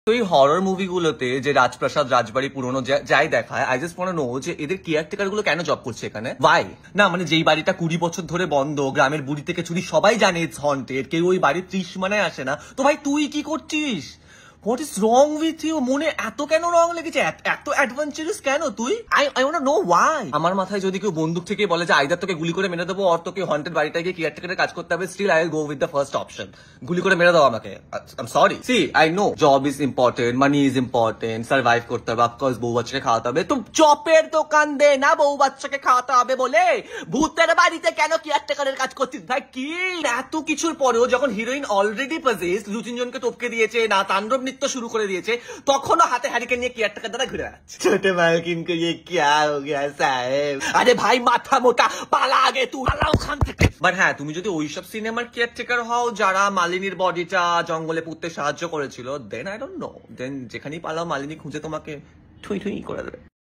তো এই হরর মুভিগুলোতে যে রাজপ্রাসাদ রাজবাড়ি পুরনো যাই দেখায়, আই জাস্ট ওয়ান্ট নো যে এদের কেয়ারটেকার গুলো কেন জব করছে এখানে, ওয়াই? না মানে যেই বাড়িটা 20 বছর ধরে বন্ধ, গ্রামের বুড়ি থেকে চুরি, সবাই জানে ইটস হন্টেড, কেউ ওই বাড়ির ত্রিসীমানায় আসে না, তো ভাই তুই কি করছিস? What is wrong with you? মনে এত কেন রং লেগেছে? এত অ্যাডভেঞ্চারাস কেন তুই? I want know why. আমার মাথায় যদি কেউ বন্দুক থেকে বলে যে আইদার তোকে গুলি করে মেরে দেবো আর তোকে হন্টেড বাড়িটা গিয়ে কেয়ারটেকারের কাজ করতে হবে, still I will go with the first option. গুলি করে মেরে দাও আমাকে। I am sorry, see I know job is important, money is important, survive করতে হবে, অফকোর্স বউ বাচ্চাকে খাওয়াতে হবে। তো চপের দোকান দে না, বউ বাচ্চাকে খাওয়াতে হবে বলে ভূতের বাড়িতে কেন কেয়ারটেকারের কাজ করছিস ভাই? কি এত কিছুর পরেও যখন হিরোইন অলরেডি পজেস, 2-3 জনকে টপকে দিয়েছে, না তাণ্ডব নৃত্য শুরু করে দিয়েছে, তখনও হাতে হারিকেন নিয়ে কেয়ারটেকার দ্বারা ঘুরে বেড়াচ্ছে। ছোট মালকিন কে ये क्या हो गया साहेब? আরে ভাই মাথা মোটা, পালা আগে, তুই পালা ওখান থেকে। বাট হ্যাঁ, তুমি যদি ওইসব সিনেমার কেয়ারটেকার হও যারা মালিনীর বডিটা জঙ্গলে পুঁততে সাহায্য করেছিল, দেন আই ডোন্ট নো, দেন যেখানেই পালাও মালিনী খুঁজে তোমাকে ঠুই ঠুই করে দেবে।